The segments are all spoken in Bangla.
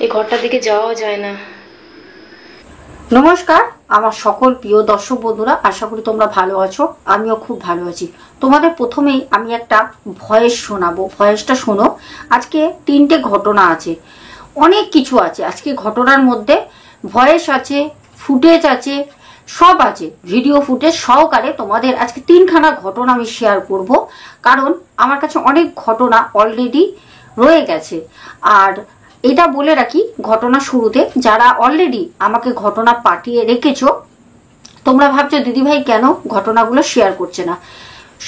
এই ঘরটার দিকে যাওয়াও যায় না। নমস্কার আমার সকল প্রিয় দর্শক বন্ধুরা, আশা করি তোমরা ভালো আছো। আমিও খুব ভালো আছি। তোমাদের প্রথমেই আমি একটা ভয়েস শোনাবো, ভয়েসটা শোনো। আজকে 3টে ঘটনা আছে, অনেক কিছু আছে আজকে। ঘটনার মধ্যে ভয়েস আছে, ফুটেজ আছে, সব আছে, ভিডিও ফুটেজ সহকারে তোমাদের আজকে 3খানা ঘটনা আমি শেয়ার করব। কারণ আমার কাছে অনেক ঘটনা অলরেডি রয়ে গেছে। আর এটা বলে রাখি ঘটনা শুরুতে, যারা অলরেডি আমাকে ঘটনা পাঠিয়ে রেখেছো, তোমরা ভাবছো দিদিভাই কেন ঘটনাগুলো শেয়ার করছে না।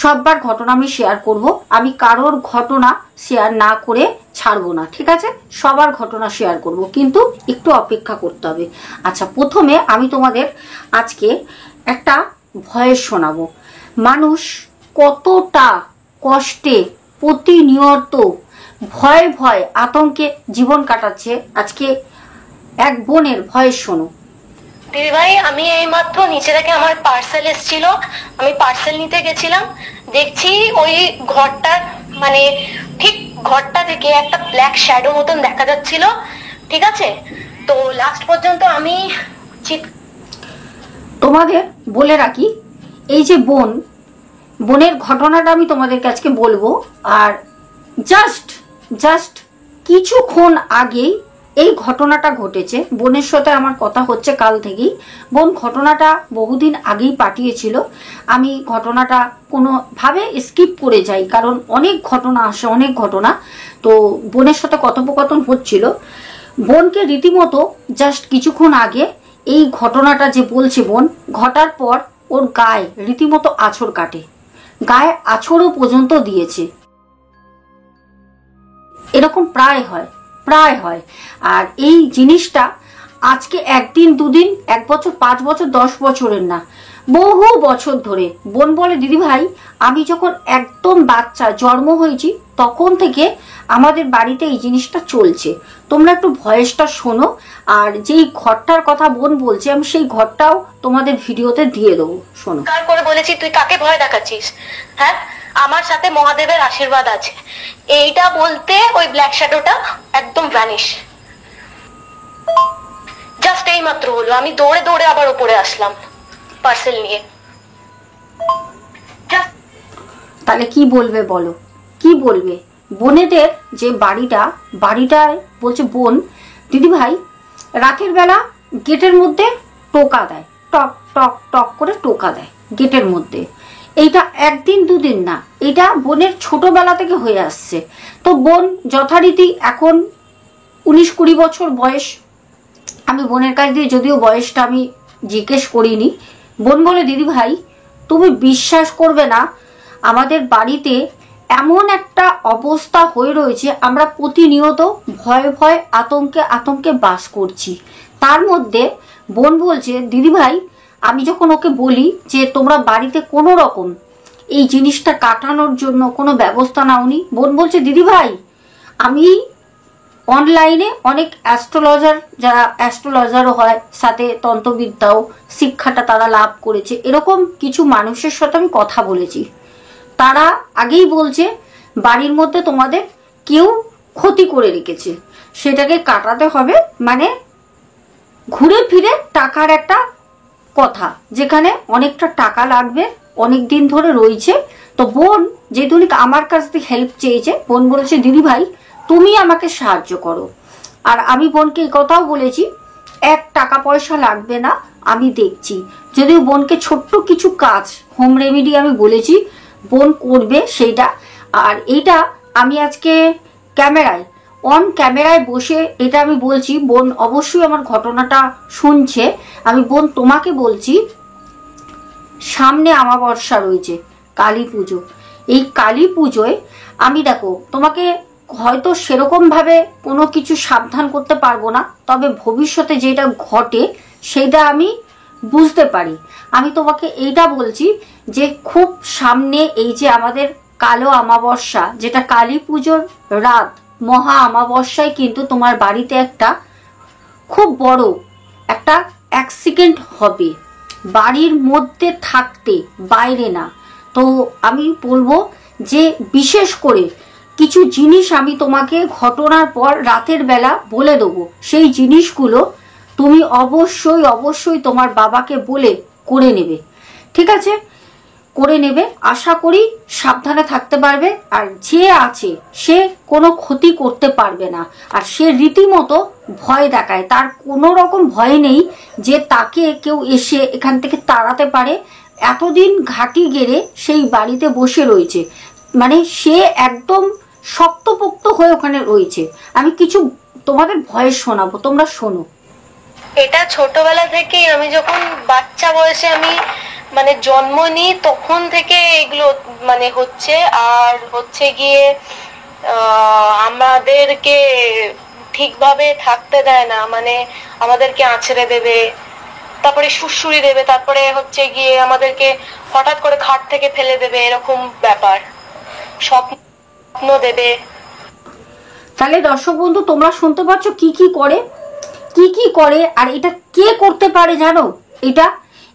সববার ঘটনা আমি শেয়ার করব, আমি কারোর ঘটনা শেয়ার না করে ছাড়বো না, ঠিক আছে? সবার ঘটনা শেয়ার করব, কিন্তু একটু অপেক্ষা করতে হবে। আচ্ছা, প্রথমে আমি তোমাদের আজকে একটা ভয়েস শোনাবো। মানুষ কতটা কষ্টে প্রতিনিয়ত ভয় ভয় আতঙ্কে জীবন কাটাচ্ছে, আজকে এক বোনের ভয়েস শোনো। দিদিভাই, আমি এইমাত্র নিচে থেকে আমার পার্সেল এসেছিল, আমি পার্সেল নিতে গেছিলাম। দেখছি ওই ঘরটার মানে ঠিক ঘরটা থেকে একটা ব্ল্যাক শ্যাডো মতন দেখা যাচ্ছিল, ঠিক আছে? তো লাস্ট পর্যন্ত আমি তোমাদের বলে রাখি, এই যে বোনের ঘটনাটা আমি তোমাদেরকে আজকে বলবো। আর জাস্ট কিছুক্ষণ আগেই এই ঘটনাটা ঘটেছে। বোনের সাথে আমার কথা হচ্ছে কাল থেকেই। বোন ঘটনাটা বহুদিন আগেই পাঠিয়েছিল। আমি ঘটনাটা কোনোভাবে স্কিপ করে যাই, কারণ অনেক ঘটনা আসে, অনেক ঘটনা। তো বোনের সাথে কথোপকথন হচ্ছিল। বোনকে রীতিমতো জাস্ট কিছুক্ষণ আগে এই ঘটনাটা যে বলছে বোন, ঘটার পর ওর গায়ে রীতিমতো আঁচড় কাটে, গায়ে আঁচড়ও পর্যন্ত দিয়েছে। এরকম প্রায় হয়। আর এই জিনিসটা আজকে একদিন দুদিন, 1 বছর 5 বছর 10 বছরের না, বহু বছর ধরে। বোন বলে দিদিভাই, আমি যখন একদম বাচ্চা জন্ম হয়েছি তখন থেকে আমাদের বাড়িতে এই জিনিসটা চলছে। তোমরা একটু ভয়েসটা শোনো। আর যেই ঘরটার কথা বোন বলছে, আমি সেই ঘরটাও তোমাদের ভিডিওতে দিয়ে দেবো, শোনো। কার করে বলেছি তুই কাকে ভয় দেখাচ্ছিস? হ্যাঁ, আমার সাথে মহাদেবের আশীর্বাদ আছে। এইটা বলতে ওই ব্ল্যাক শ্যাডোটা একদম ভ্যানিশ। জাস্ট এই মাত্র হলো, আমি দৌড়ে দৌড়ে আবার উপরে আসলাম পার্সেল নিয়ে। তাহলে কি বলবে বলো, কি বলবে? বোনেদের যে বাড়িটায় বলছে বোন, দিদিভাই রাতের বেলা গেটের মধ্যে টোকা দেয়, টক টক টক করে টোকা দেয় গেটের মধ্যে। এইটা একদিন দুদিন না, এটা বোনের ছোটবেলা থেকে হয়ে আসছে। তো বোন যথারীতি এখন 19-20 বছর বয়স। আমি বোনের কাছ দিয়ে যদিও বয়সটা আমি জিজ্ঞেস করিনি। বোন বলে দিদিভাই তুমি বিশ্বাস করবে না, আমাদের বাড়িতে এমন একটা অবস্থা হয়ে রয়েছে, আমরা প্রতিনিয়ত ভয়ে আতঙ্কে বাস করছি। তার মধ্যে বোন বলছে দিদিভাই, আমি যখন ওকে বলি যে তোমরা বাড়িতে কোনো রকম এই জিনিসটা কাটানোর জন্য কোনো ব্যবস্থা নাওনি, বোন বলছে দিদিভাই আমি অনলাইনে অনেক অ্যাস্ট্রোলজার, যারা অ্যাস্ট্রোলজারও হয়, সাথে তন্ত্রবিদ্যাও শিক্ষাটা তারা লাভ করেছে, এরকম কিছু মানুষের সাথে আমি কথা বলেছি। তারা আগেই বলছে বাড়ির মধ্যে তোমাদের কেউ ক্ষতি করে রেখেছে, সেটাকে কাটাতে হবে। মানে ঘুরে ফিরে টাকার একটা কথা, যেখানে অনেকটা টাকা লাগবে, অনেক দিন ধরে রয়েছে। তো বোন যেহেতু আমার কাছ থেকে হেল্প চেয়েছে, বোন বলেছে দিদিভাই তুমি আমাকে সাহায্য করো। আর আমি বোনকে এই কথাও বলেছি 1 টাকা পয়সা লাগবে না, আমি দেখছি। যদিও বোনকে ছোট্ট কিছু কাজ, হোম রেমেডি আমি বলেছি, বোন করবে সেইটা। আর এইটা আমি আজকে অন ক্যামেরায় বসে এটা আমি বলছি। বোন অবশ্যই আমার ঘটনাটা শুনছে। আমি বোন তোমাকে বলছি, সামনে অমাবস্যা রয়েছে, কালী পুজো। এই কালী পুজোয় আমি দেখো তোমাকে হয়তো সেরকম ভাবে কোনো কিছু সাবধান করতে পারবো না, তবে ভবিষ্যতে যেটা ঘটে সেটা আমি বুঝতে পারি। আমি তোমাকে এইটা বলছি যে খুব সামনে এই যে আমাদের কালো অমাবস্যা, যেটা কালী পুজোর রাত, মহা অমাবস্যায় কিন্তু তোমার বাড়িতে একটা খুব বড় একটা অ্যাক্সিডেন্ট হবে, বাড়ির মধ্যে থাকতে, বাইরে না। তো আমি বলবো যে বিশেষ করে কিছু জিনিস আমি তোমাকে ঘটনার পর রাতের বেলা বলে দেবো। সেই জিনিসগুলো তুমি অবশ্যই অবশ্যই তোমার বাবাকে বলে করে নেবে, ঠিক আছে? করে নেবে, আশা করি সাবধানে থাকতে পারবে। আর যে আছে সে কোনো ক্ষতি করতে পারবে না। আর সে রীতিমতো ভয় দেখায়, তার কোনো রকম ভয় নেই যে তাকে কেউ এসে এখান থেকে তাড়াতে পারে। এতদিন ঘাঁটি গেড়ে সেই বাড়িতে বসে রয়েছে, মানে সে একদম শক্তপোক্ত হয়ে ওখানে রয়েছে। আমি কিছু তোমাদের ভয়েস শোনাবো, তোমরা শোনো। এটা ছোটবেলা থেকে আমি যখন বাচ্চা বয়সে আমি মানে জন্ম নিই তখন থেকে এগুলো মানে হচ্ছে। আর হচ্ছে গিয়ে আমাদেরকে ঠিকভাবে থাকতে দেয় না, মানে আমাদেরকে আঁচড়ে দেবে, তারপরে সুড়সুড়ি দেবে, তারপরে হচ্ছে গিয়ে আমাদেরকে হঠাৎ করে খাট থেকে ফেলে দেবে, এরকম ব্যাপার। স্বপ্ন দেবে। তাহলে দর্শক বন্ধু তোমরা শুনতে পাচ্ছ কি কি করে, কি কি করে। আর এটা কে করতে পারে জানো? এটা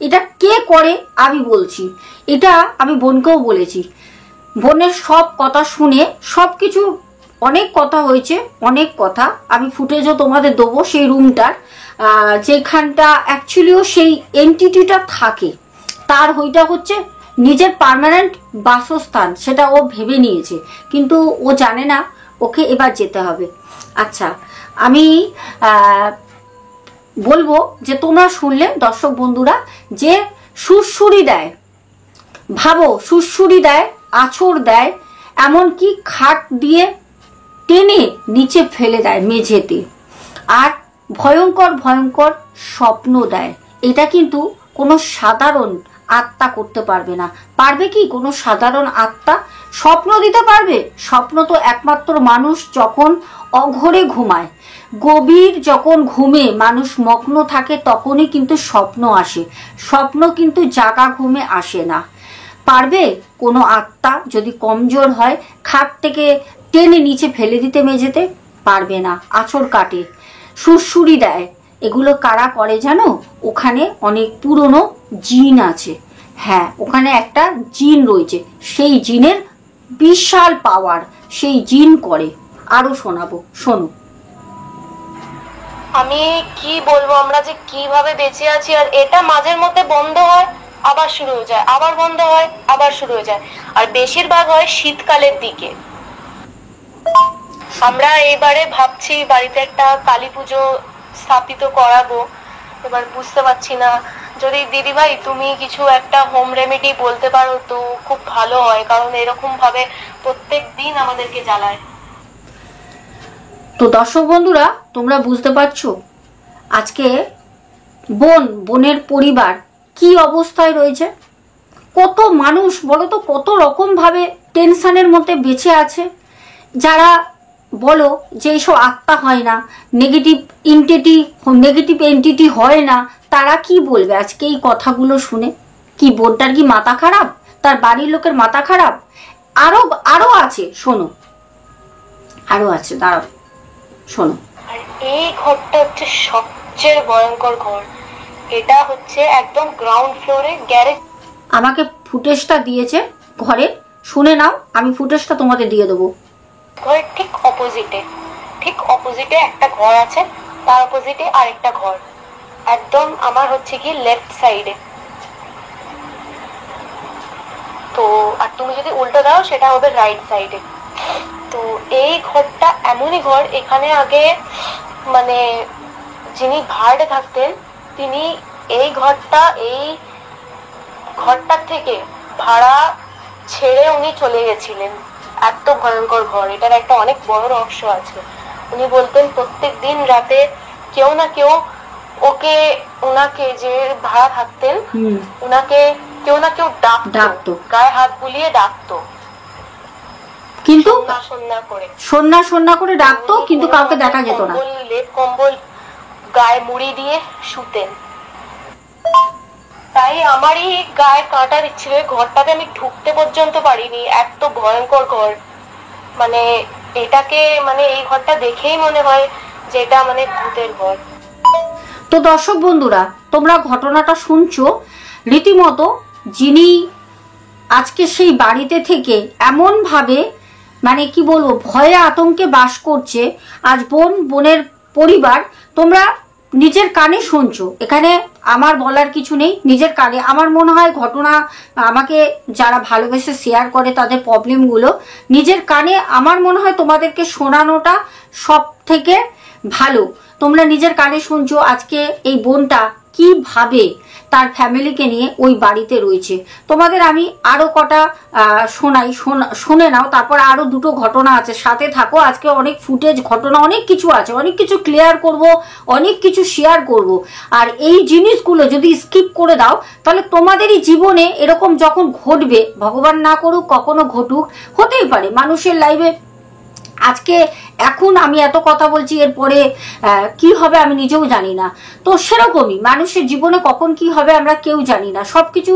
এটা কে করে আমি বলছি। এটা আমি বোনকেও বলেছি, বোনের সব কথা শুনে সব কিছু, অনেক কথা হয়েছে, অনেক কথা আমি ফুটেজও তোমাদের দেবো। সেই রুমটার যেখানটা অ্যাকচুয়ালিও সেই এন্টিটিটা থাকে, তার ওইটা হচ্ছে নিজের পার্মানেন্ট বাসস্থান, সেটা ও ভেবে নিয়েছে, কিন্তু ও জানে না ওকে এবার যেতে হবে। আচ্ছা, আমি বলবো যে তোমরা শুনলে দর্শক বন্ধুরা, যে সুড়সুড়ি দেয়, ভাবো সুড়সুড়ি দেয়, আঁচড় দেয়, এমনকি খাট দিয়ে টেনে নিচে ফেলে দেয় মেঝেতে, আর ভয়ঙ্কর ভয়ঙ্কর স্বপ্ন দেয়। এটা কিন্তু কোনো সাধারণ আত্মা করতে পারবে না। পারবে কি কোনো সাধারণ আত্মা স্বপ্ন দিতে পারবে? স্বপ্ন তো একমাত্র মানুষ যখন অঘরে ঘুমায়, গভীর যখন ঘুমে মানুষ মগ্ন থাকে তখনই কিন্তু স্বপ্ন আসে। স্বপ্ন কিন্তু জাগা ঘুমে আসে না। পারবে কোনো আত্মা যদি কমজোর হয় খাট থেকে টেনে নিচে ফেলে দিতে মেঝেতে? পারবে না। আঁচড় কাটে, সুড়সুড়ি দেয়। এগুলো কারা করে জানো? ওখানে অনেক পুরনো জিন আছে। হ্যাঁ, ওখানে একটা জিন রয়েছে, সেই জিনের বিশাল পাওয়ার, সেই জিন করে। আরো শোনাবো, শোনো। আমি কি বলবো, আমরা যে কিভাবে বেঁচে আছি। আর এটা মাঝের মধ্যে বন্ধ হয় আবার শুরু হয়ে যায়, আবার বন্ধ হয় আবার শুরু হয়ে যায়। আর বেশিরভাগ হয় শীতকালের দিকে। আমরা এবারে ভাবছি বাড়িতে একটা কালী পুজো স্থাপিত করাবো। এবার বুঝতে পারছি না, যদি দিদিভাই তুমি কিছু একটা হোম রেমেডি বলতে পারো তো খুব ভালো হয়, কারণ এরকম ভাবে প্রত্যেক দিন আমাদেরকে জ্বালায়। তো দর্শক বন্ধুরা তোমরা বুঝতে পারছো আজকে বোনের পরিবার কি অবস্থায় রয়েছে। কত মানুষ বলো তো, কত রকম ভাবে টেনশনের মধ্যে বেঁচে আছে। যারা বলো যে এইসব আত্মা হয় না, নেগেটিভ এন্টিটি হয় না, তারা কি বলবে আজকে এই কথাগুলো শুনে? কি বোনটার কি মাথা খারাপ? তার বাড়ির লোকের মাথা খারাপ? আরো আরো আছে, শোনো, আরো আছে, দাঁড়াও শোনো। আর এই ঘরটা হচ্ছে সবচেয়ে ভয়ঙ্কর ঘর। এটা হচ্ছে একদম গ্রাউন্ড ফ্লোরে গ্যারেজ। আমাকে ফুটেজটা দিয়েছে ঘরে, শুনে নাও, আমি ফুটেজটা তোমাদের দিয়ে দেবো। ঘরের ঠিক অপোজিটে একটা ঘর আছে, তার অপোজিটে আরেকটা ঘর, একদম আমার হচ্ছে কি লেফট সাইডে। তো আর তুমি যদি উল্টো দাও সেটা হবে রাইট সাইডে। তো এই ঘরটা এমনই ঘর, এখানে আগে মানে যিনি ভাড়াটে থাকতেন তিনি এই ঘরটার থেকে ভাড়া ছেড়ে উনি চলে গেছিলেন। এত ভয়ঙ্কর ঘর, এটার একটা অনেক বড় রহস্য আছে। উনি বলতেন প্রত্যেক দিন রাতে কেউ না কেউ ওনাকে যে ভাড়া থাকতেন ওনাকে কেউ না কেউ ডাকতো, গায়ে হাত বুলিয়ে ডাকতো, কিন্তু সন্ধ্যা করে ডাকতো, কিন্তু কাউকে দেখা যেত না। লেপ কম্বল গায়ে মুড়ি দিয়ে শুতেন। তাই আমারই গায়ে কাঁটা দিচ্ছিল, ঘরটাতে আমি ঢুকতে পর্যন্ত পারিনি, এত ভয়ঙ্কর ঘর। মানে এটাকে মানে এই ঘরটা দেখেই মনে হয় যে এটা মানে ভূতের ঘর। তো দর্শক বন্ধুরা তোমরা ঘটনাটা শুনছো, রীতিমতো যিনি আজকে সেই বাড়িতে থেকে এমন ভাবে মানে কি বলবো, ভয়ে আতঙ্কে বাস করছে। আজ বোন, বোনের পরিবার, তোমরা নিজের কানে শুনছো, এখানে আমার বলার কিছু নেই। নিজের কানে আমার মনে হয় ঘটনা আমাকে যারা ভালোবেসে শেয়ার করে তাদের প্রবলেমগুলো নিজের কানে আমার মনে হয় তোমাদেরকে শোনানোটা সব থেকে ভালো। তোমরা নিজের কানে শুনছো আজকে এই বোনটা কিভাবে তার ফ্যামিলিকে নিয়ে ওই বাড়িতে রয়েছে। তোমাদের আমি আরো কটা শোনাই, শুনে নাও, তারপর আরো দুটো ঘটনা আছে, সাথে থাকো। আজকে অনেক ফুটেজ, ঘটনা অনেক কিছু আছে, অনেক কিছু ক্লিয়ার করব, অনেক কিছু শেয়ার করব। আর এই জিনিসগুলো যদি স্কিপ করে দাও তাহলে তোমাদেরই জীবনে এরকম যখন ঘটবে, ভগবান না করুক কখনো ঘটুক, হতেই পারে মানুষের লাইফে। আজকে এখন আমি এত কথা বলছি, এরপরে কি হবে আমি নিজেও জানি না। তো সেরকমই মানুষের জীবনে কখন কি হবে আমরা কেউ জানি না। সবকিছু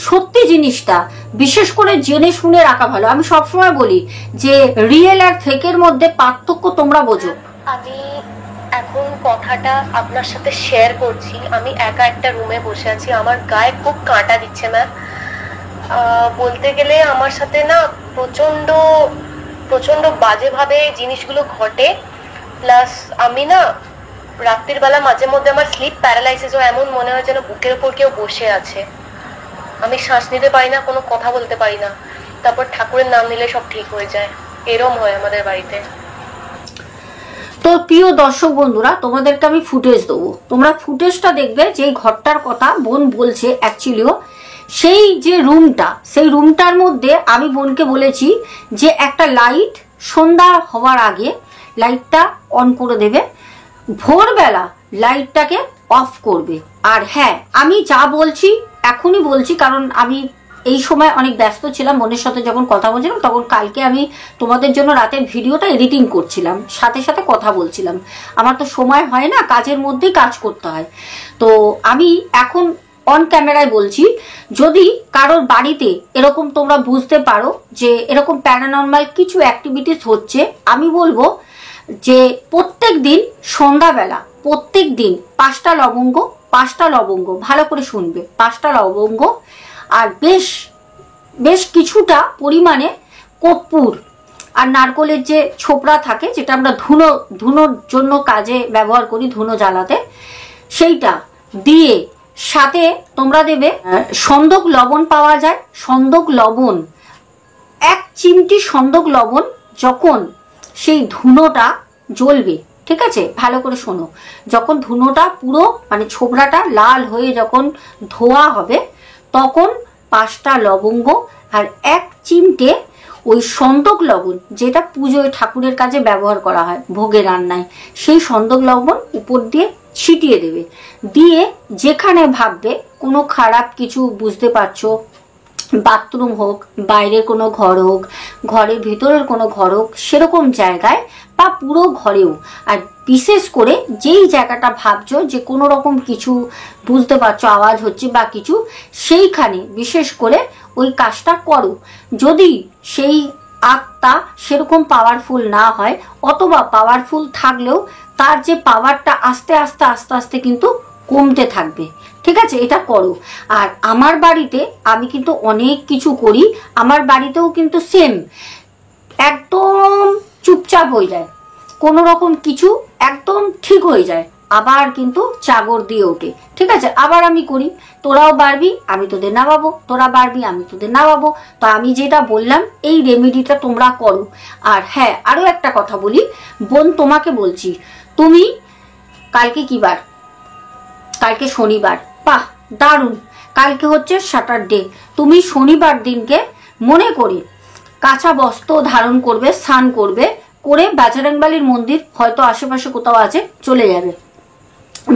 সত্যি জিনিসটা বিশেষ করে জেনে শুনে রাখা ভালো। আমি সবসময় বলি যে রিয়েল আর ফেকের মধ্যে পার্থক্য তোমরা বোঝো। আমি এখন কথাটা আপনার সাথে শেয়ার করছি, আমি একা একটা রুমে বসে আছি, আমার গায়ে খুব কাঁটা দিচ্ছে ম্যাম। বলতে গেলে আমার সাথে না প্রচন্ড প্রচন্ড বাজেভাবে জিনিসগুলো ঘটে। প্লাস আমি না রাত্রির বেলা মাঝে মধ্যে আমার স্লিপ প্যারালাইসিস হয়, এমন মনে হয় যেন বুকের উপর কেউ বসে আছে। আমি শ্বাস নিতে পারি না, কোনো কথা বলতে পারি না, তারপর ঠাকুরের নাম নিলে সব ঠিক হয়ে যায়, এরম হয় আমাদের বাড়িতে। তো প্রিয় দর্শক বন্ধুরা, তোমাদেরকে আমি ফুটেজ দেবো, তোমরা ফুটেজটা দেখবে। যে ঘরটার কথা বোন বলছে অ্যাকচুয়ালিও সেই যে রুমটা, সেই রুমটার মধ্যে আমি বোনকে বলেছি যে একটা লাইট সন্ধ্যা হওয়ার আগে লাইটটা অন করে দেবে, ভোরবেলা লাইটটাকে অফ করবে। আর হ্যাঁ, আমি যা বলছি এখনই বলছি, কারণ আমি এই সময় অনেক ব্যস্ত ছিলাম বোনের সাথে যখন কথা বলছিলাম, তখন কালকে আমি তোমাদের জন্য রাতের ভিডিওটা এডিটিং করছিলাম, সাথে সাথে কথা বলছিলাম। আমার তো সময় হয় না, কাজের মধ্যেই কাজ করতে হয়। তো আমি এখন অন ক্যামেরায় বলছি, যদি কারোর বাড়িতে এরকম তোমরা বুঝতে পারো যে এরকম প্যারানর্মাল কিছু অ্যাক্টিভিটিস হচ্ছে, আমি বলবো যে প্রত্যেক দিন সন্ধ্যাবেলা, প্রত্যেক দিন 5টা লবঙ্গ, 5টা লবঙ্গ ভালো করে শুনবে, 5টা লবঙ্গ আর বেশ বেশ কিছুটা পরিমাণে কর্পূর আর নারকলের যে ছোপড়া থাকে, যেটা আমরা ধুনোর জন্য কাজে ব্যবহার করি, ধুনো জ্বালাতে, সেইটা দিয়ে সাথে তোমরা দেবে সন্দক লবণ পাওয়া যায়, সন্দক লবণ, 1 চিমটি সন্দক লবণ। যখন সেই ধুনোটা জ্বলবে, ঠিক আছে, ভালো করে শোনো, যখন ধুনোটা পুরো মানে ছোবড়াটা লাল হয়ে যখন ধোয়া হবে, তখন 5টা লবঙ্গ আর 1 চিমটে ওই সন্দক লবণ, যেটা পুজোয় ঠাকুরের কাজে ব্যবহার করা হয় ভোগে রান্নায়, সেই সন্দক লবণ উপর দিয়ে ছিটিয়ে দেবে। দিয়ে যেখানে ভাববে কোনো খারাপ কিছু বুঝতে পারছো, বাথরুম হোক, বাইরের কোনো ঘর হোক, ঘরের ভিতরের কোনো ঘর হোক, সেরকম জায়গায় বা পুরো ঘরেও, আর বিশেষ করে যেই জায়গাটা ভাবছো যে কোনো রকম কিছু বুঝতে পারছো আওয়াজ হচ্ছে বা কিছু, সেইখানে বিশেষ করে ওই কাজটা করো। যদি সেই আত্মা সেরকম পাওয়ারফুল না হয়, অথবা পাওয়ারফুল থাকলেও তার যে পাওয়ারটা আস্তে আস্তে আস্তে আস্তে কিন্তু কমতে থাকবে, ঠিক আছে, এটা করো। আর আমার বাড়িতে আমি কিন্তু অনেক কিছু করি, আমার বাড়িতেও কিন্তু সেম, একদম চুপচাপ হয়ে যায়, কোনো রকম কিছু একদম ঠিক হয়ে যায়, আবার কিন্তু চাগর দিয়ে ওঠে, ঠিক আছে, আবার আমি করি। তোরাও বাড়বি, আমি তোদের নামাবো, তোরা বাড়বি, আমি তোদের নামাবো। তো আমি যেটা বললাম এই রেমেডিটা তোমরা করো। আর হ্যাঁ, আরো একটা কথা বলি বোন, তোমাকে বলছি, তুমি কালকে কি বার? কালকে শনিবার, বাহ দারুণ, কালকে হচ্ছে স্যাটারডে। তুমি শনিবার দিনকে মনে করে কাঁচা বস্ত্র ধারণ করবে, স্নান করবে, করে বাজরংবলীর মন্দির হয়তো আশেপাশে কোথাও আছে, চলে যাবে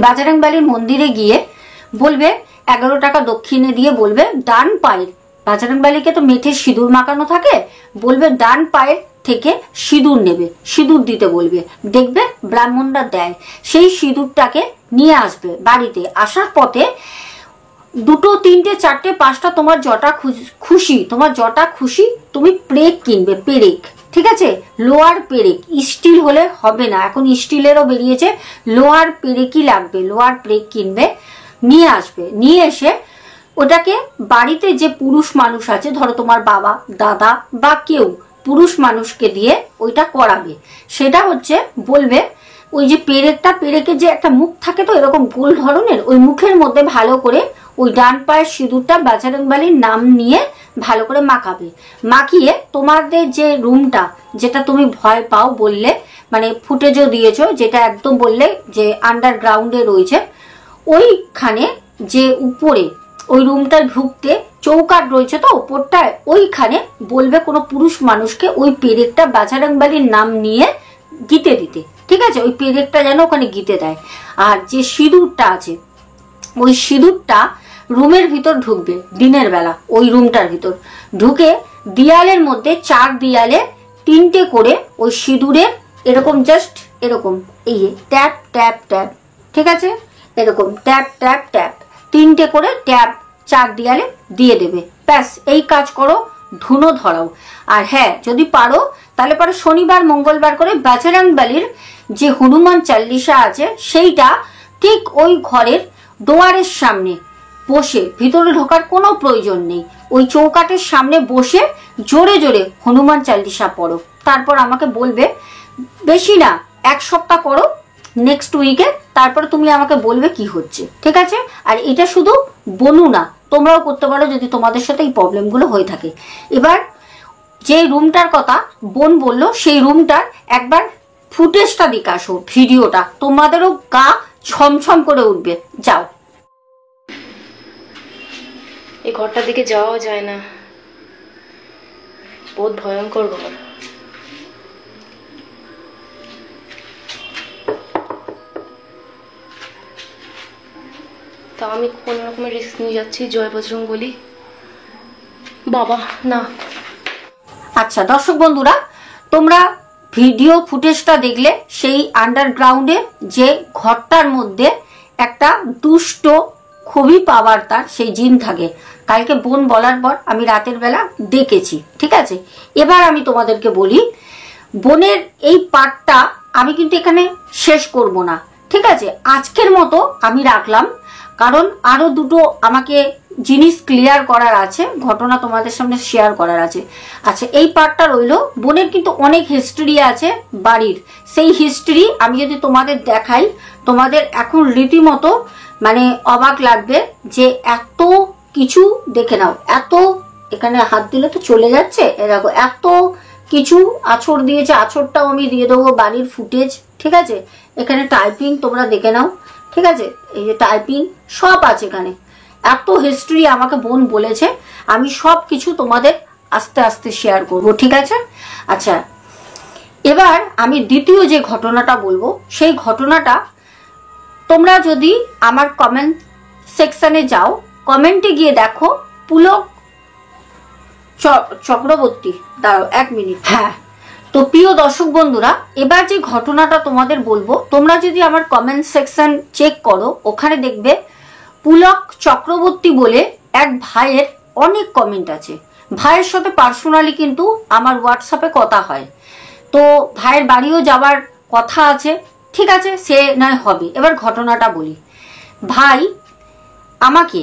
বাজরংবলীর মন্দিরে গিয়ে বলবে 11 টাকা দক্ষিণে দিয়ে বলবে ডান পায়ের, বাজরংবলীকে তো মেঠে সিঁদুর মাখানো থাকে, বলবে ডান পায়ের থেকে সিঁদুর নেবে, সিঁদুর দিতে বলবে, দেখবে ব্রাহ্মণরা দেয়। সেই সিঁদুরটাকে নিয়ে আসবে বাড়িতে, আসার পথে 2, 3, 4, 5টা তোমার যটা খুশি, তোমার যটা খুশি তুমি পেরেক কিনবে, পেরেক, ঠিক আছে, লোহার পেরেক, স্টিল হলে হবে না, এখন স্টিলেরও বেরিয়েছে, লোহার পেরেকই লাগবে, লোহার পেরেক কিনবে, নিয়ে আসবে। নিয়ে এসে ওটাকে বাড়িতে যে পুরুষ মানুষ আছে, ধরো তোমার বাবা, দাদা বা কেউ, পুরুষ মানুষকে দিয়ে ওইটা করাবে। সেটা হচ্ছে বলবে ওই যে পেরেকের যে একটা মুখ থাকে তো এরকম গোল ধরনের, ওই মুখের মধ্যে ভালো করে ওই ডান পায়ের সিঁদুরটা বাজরংবলীর নাম নিয়ে ভালো করে মাখাবে। মাখিয়ে তোমাদের যে রুমটা, যেটা তুমি ভয় পাও বললে, মানে ফুটেজও দিয়েছো, যেটা একদম বললে যে আন্ডারগ্রাউন্ডে রয়েছে, ওইখানে যে উপরে ওই রুমটা ঢুকতে চৌকাঠ রয়েছে তো ওপরটায়, ওইখানে বলবে কোনো পুরুষ মানুষকে ওই পেরেকটা বাজরংবলীর নাম নিয়ে গিতে দিতে। ঠিক আছে, ওই পেরেকটা যেন ওখানে গিতে দেয়। আর যে সিঁদুরটা আছে, ওই সিঁদুরটা রুমের ভিতর ঢুকবে দিনের বেলা, ওই রুমটার ভিতর ঢুকে দেয়ালের মধ্যে 4 দেয়ালে 3টে করে ওই সিঁদুরের এরকম জাস্ট এরকম এই ট্যাপ ট্যাপ ট্যাপ, ঠিক আছে, এরকম ট্যাপ ট্যাপ ট্যাপ 3টে করে ট্যাপ 4 দেয়ালে দিয়ে দেবে। ব্যাস এই কাজ করো, ধুনো ধরাও। আর হ্যাঁ, যদি পারো তাহলে পরে শনিবার মঙ্গলবার করে বাজরংবলীর যে হনুমান চাল্লিশা আছে সেইটা ঠিক ওই ঘরের দোয়ারের সামনে বসে, ভিতরে ঢোকার কোনো প্রয়োজন নেই, ওই চৌকাঠের সামনে বসে জোরে জোরে হনুমান চাল্লিশা পড়ো। তারপর আমাকে বলবে, বেশি না 1 সপ্তাহ করো, নেক্সট উইকে, তারপর তুমি আমাকে বলবে কি হচ্ছে। ঠিক আছে, আর এটা শুধু বনু না, তোমরাও করতে পারো যদি তোমাদের সাথে এই প্রবলেমগুলো হয়ে থাকে। এবার যে রুমটার কথা বোন বললো, সেই রুমটার একবার ফুটেজটা দিকে আসো, ভিডিওটা, তোমাদেরও গা ছমছম করে উঠবে। যাও। এই ঘরটার দিকে যাওয়া যায় না, বহুত ভয়ঙ্কর ঘর। তা আমি কোন রকমের রিস্ক নিয়ে যাচ্ছি, জয় বজরংবলী বাবা না। আচ্ছা দর্শক বন্ধুরা, তোমরা ভিডিও ফুটেজটা দেখলে সেই আন্ডারগ্রাউন্ডে যে ঘরটার মধ্যে একটা দুষ্ট খুবই পাওয়ার তার সেই জিন থাকে। কালকে বোন বলার পর আমি রাতের বেলা দেখেছি। ঠিক আছে, এবার আমি তোমাদেরকে বলি, বোনের এই পার্টটা আমি কিন্তু এখানে শেষ করব না। ঠিক আছে, আজকের মতো আমি রাখলাম, কারণ আরো দুটো আমাকে জিনিস ক্লিয়ার করার আছে, ঘটনা তোমাদের সামনে শেয়ার করার আছে। আচ্ছা, এই পার্টটা রইলো। বোনের কিন্তু অনেক হিস্ট্রি আছে বাড়ির, সেই হিস্ট্রি আমি যদি তোমাদের দেখাই, তোমাদের এখন রীতিমতো মানে অবাক লাগবে যে এত কিছু দেখে নাও। এত, এখানে হাত দিলে তো চলে যাচ্ছে, এরকম এত কিছু আঁচড় দিয়েছে, আঁচড়টাও আমি দিয়ে দেবো, বাড়ির ফুটেজ। ঠিক আছে, এখানে টাইপিং তোমরা দেখে নাও। ঠিক আছে, এই যে টাইপিং সব আছে এখানে, এত হিস্ট্রি আমাকে বোন বলেছে, আমি সব কিছু তোমাদের আস্তে আস্তে শেয়ার করব। ঠিক আছে, আচ্ছা এবার আমি দ্বিতীয় যে ঘটনাটা বলবো, সেই ঘটনাটা তোমরা যদি আমার কমেন্ট সেকশনে যাও, কমেন্টে গিয়ে দেখো পুলক চক্রবর্তী, দাঁড়াও 1 মিনিট। হ্যাঁ, তো প্রিয় দর্শক বন্ধুরা, এবার যে ঘটনাটা তোমাদের বলবো, তোমরা যদি আমার কমেন্ট সেকশন চেক করো, ওখানে দেখবে পুলক চক্রবর্তী বলে এক ভাইয়ের অনেক কমেন্ট আছে। ভাইয়ের সাথে পার্সোনালি কিন্তু আমার হোয়াটসঅ্যাপে কথা হয়, তো ভাইয়ের বাড়িও যাওয়ার কথা আছে। ঠিক আছে, সে নয় হবে। এবার ঘটনাটা বলি। ভাই আমাকে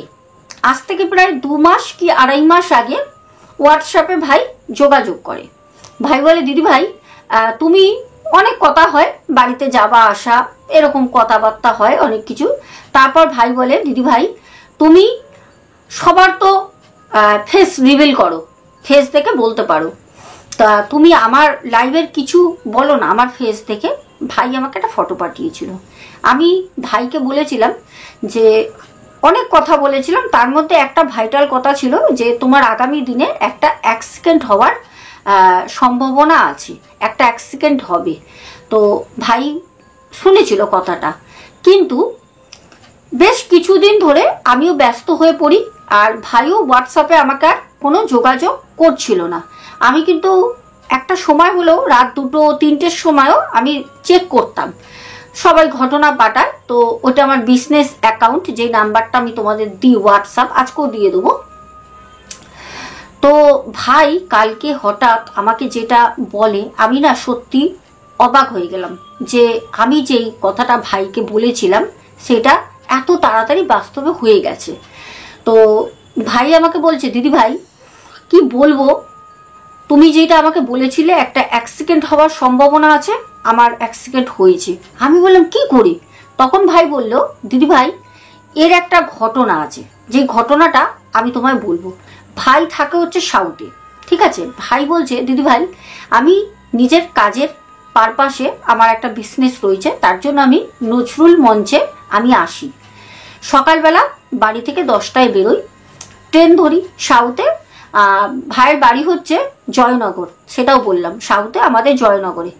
আজ থেকে প্রায় 2 মাস কি 2.5 মাস আগে হোয়াটসঅ্যাপে ভাই যোগাযোগ করে। ভাই বলে, দিদি ভাই তুমি, অনেক কথা হয়, বাড়িতে যাওয়া আসা এরকম কথাবার্তা হয় অনেক কিছু। তারপর ভাই বলে, দিদি ভাই তুমি সবার তো ফেস রিভিল করো, ফেস দেখে বলতে পারো, তা তুমি আমার লাইভের কিছু বলো না আমার ফেস দেখে। ভাই আমাকে একটা ফটো পাঠিয়েছিল। আমি ভাইকে বলেছিলাম যে অনেক কথা বলেছিলাম, তার মধ্যে একটা ভাইটাল কথা ছিল যে তোমার আগামী দিনে একটা অ্যাক্সিডেন্ট হওয়ার সম্ভাবনা আছে, একটা অ্যাক্সিডেন্ট হবে। তো ভাই শুনেছিল কথাটা, কিন্তু বেশ কিছুদিন ধরে আমিও ব্যস্ত হয়ে পড়ি, আর ভাইও হোয়াটসঅ্যাপে আমাকে আর কোনো যোগাযোগ করছিল না। আমি কিন্তু একটা সময় হলেও রাত 2-3টের সময়ও আমি চেক করতাম, সবাই ঘটনা পাঠায়, তো ওটা আমার বিজনেস অ্যাকাউন্ট, যে নাম্বারটা আমি তোমাদের দিই হোয়াটসঅ্যাপ, আজকেও দিয়ে দেবো। তো ভাই কালকে হঠাৎ আমাকে যেটা বলে, আমি না সত্যি অবাক হয়ে গেলাম যে আমি যেই কথাটা ভাইকে বলেছিলাম সেটা এত তাড়াতাড়ি বাস্তবে হয়ে গেছে। তো ভাই আমাকে বলছে, দিদি ভাই কি বলবো, তুমি যেটা আমাকে বলেছিলে একটা অ্যাক্সিডেন্ট হওয়ার সম্ভাবনা আছে, আমার অ্যাক্সিডেন্ট হয়েছে। আমি বললাম কি করে? তখন ভাই বলল, দিদি ভাই এর একটা ঘটনা আছে, যে ঘটনাটা আমি তোমায় বলবো। ভাই থাকে হচ্ছে সাউথে, ঠিক আছে? ভাই বলছে, দিদি ভাই আমি নিজের কাজের পারপাসে আমার একটা বিজনেস রয়েছে, তার জন্য আমি নজরুল মঞ্চে আমি আসি। সকালবেলা বাড়ি থেকে 10টায় বেরোই, ট্রেন ধরি সাউথে। ভাইয়ের বাড়ি হচ্ছে জয়নগর, সেটাও বললাম, সাউথে আমাদের জয়নগরে,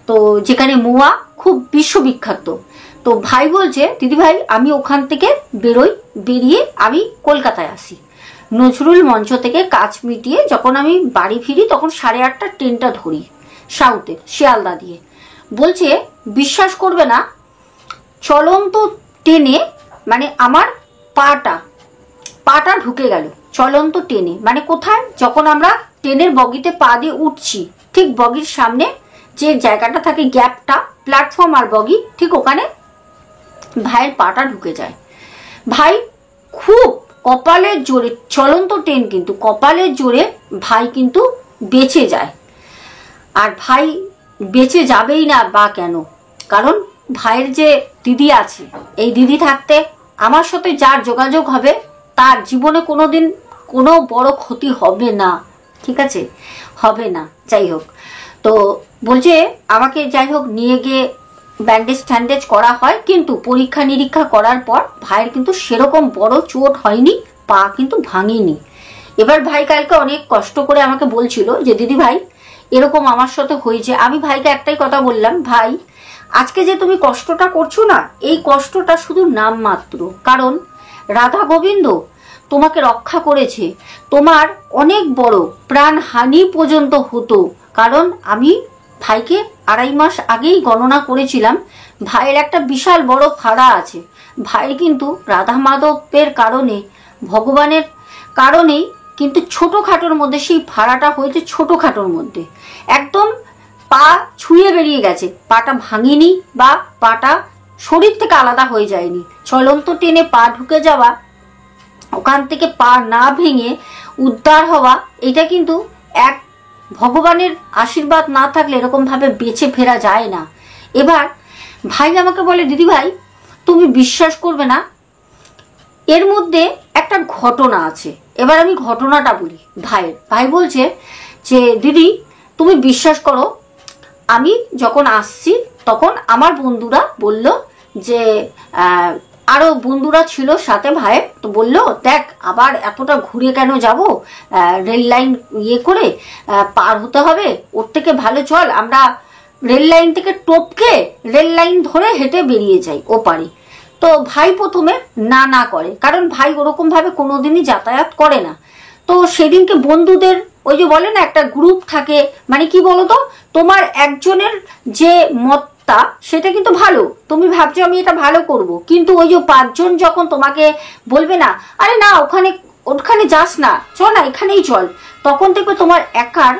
তো যেখানে মোয়া খুব বিশ্ববিখ্যাত। তো ভাই বলছে, দিদি ভাই আমি ওখান থেকে বেরোই, বেরিয়ে আমি কলকাতায় আসি। নজরুল মঞ্চ থেকে কাজ মিটিয়ে যখন আমি বাড়ি ফিরি তখন 8:30 ট্রেনটা ধরি সাউথের শিয়ালদা দিয়ে। বলছে বিশ্বাস করবে না, চলন্ত ট্রেনে মানে আমার পাটা ঢুকে গেল চলন্ত ট্রেনে। মানে কোথায়? যখন আমরা ট্রেনের বগিতে পা দিয়ে উঠছি, ঠিক বগির সামনে যে জায়গাটা থাকে গ্যাপটা, প্ল্যাটফর্ম আর বগি, ঠিক ওখানে ভাইয়ের পাটা ঢুকে যায়। ভাই খুব কপালের জোরে, চলন্ত ট্রেন কিন্তু কপালের জোরে ভাই কিন্তু বেঁচে যায়। আর ভাই বেঁচে যাবেই না বা কেন? কারণ ভাইয়ের যে দিদি আছে, এই দিদি থাকতে আমার সাথে যার যোগাযোগ হবে তার জীবনে কোনোদিন কোনো বড় ক্ষতি হবে না, ঠিক আছে? হবে না। যাই হোক, তো বলছে আমাকে যাই হোক নিয়ে গিয়ে ব্যান্ডেজ ট্যান্ডেজ করা হয়, কিন্তু পরীক্ষা নিরীক্ষা করার পর ভাইয়ের কিন্তু সেরকম বড় চোট হয়নি, পা কিন্তু ভাঙেনি। এবার ভাই কালকে অনেক কষ্ট করে আমাকে বলছিল যে দিদি ভাই এরকম আমার সাথে হয়েছে। আমি ভাইকে একটাই কথা বললাম, ভাই আজকে যে তুমি কষ্টটা করছো না, এই কষ্টটা শুধু নামমাত্র, কারণ রাধা গোবিন্দ তোমাকে রক্ষা করেছে। তোমার অনেক বড় প্রাণহানি পর্যন্ত হতো, কারণ আমি ভাইকে 2.5 মাস আগেই গণনা করেছিলাম, ভাইয়ের একটা বিশাল বড় ফাড়া আছে। ভাইয়ের কিন্তু রাধা মাধবের কারণে, ভগবানের কারণেই কিন্তু ছোটোখাটোর মধ্যে সেই ফাড়াটা হয়েছে, ছোটোখাটোর মধ্যে একদম পা ছুঁয়ে বেরিয়ে গেছে, পাটা ভাঙেনি বা পাটা শরীর থেকে আলাদা হয়ে যায়নি। চলন্ত ট্রেনে পা ঢুকে যাওয়া, ওখান থেকে পা না ভেঙে উদ্ধার হওয়া, এটা কিন্তু এক ভগবানের আশীর্বাদ না থাকলে এরকম ভাবে বেঁচে ফেরা যায় না। এবার ভাই আমাকে বলে, দিদি ভাই তুমি বিশ্বাস করবে না, এর মধ্যে একটা ঘটনা আছে। এবার আমি ঘটনাটা বলি ভাইয়ের। ভাই বলছে যে দিদি তুমি বিশ্বাস করো, আমি যখন আসছি তখন আমার বন্ধুরা বলল যে আরো বন্ধুরা ছিল সাথে ভাইয়ের, তো বললো দেখ আবার এতটা ঘুরে কেন যাব, রেল লাইন ইয়ে করে পার হতে হবে, ওর থেকে ভালো চল আমরা রেল লাইন থেকে টপকে রেল লাইন ধরে হেঁটে বেরিয়ে যাই ও পারে। তো ভাই প্রথমে না করে, কারণ ভাই ওরকম ভাবে কোনোদিনই যাতায়াত করে না। তো সেদিনকে বন্ধুদের ওই যে বলে না একটা গ্রুপ থাকে, মানে কি বলতো, তোমার একজনের যে মতটা সেটা কিন্তু ভালো, তুমি ভাবছো আমি এটা ভালো করব, কিন্তু ওই যে 5 জন যখন তোমাকে বলবে না আরে না ওখানে যাস না, চল না এখানেই চল, তখন দেখবে তোমার একার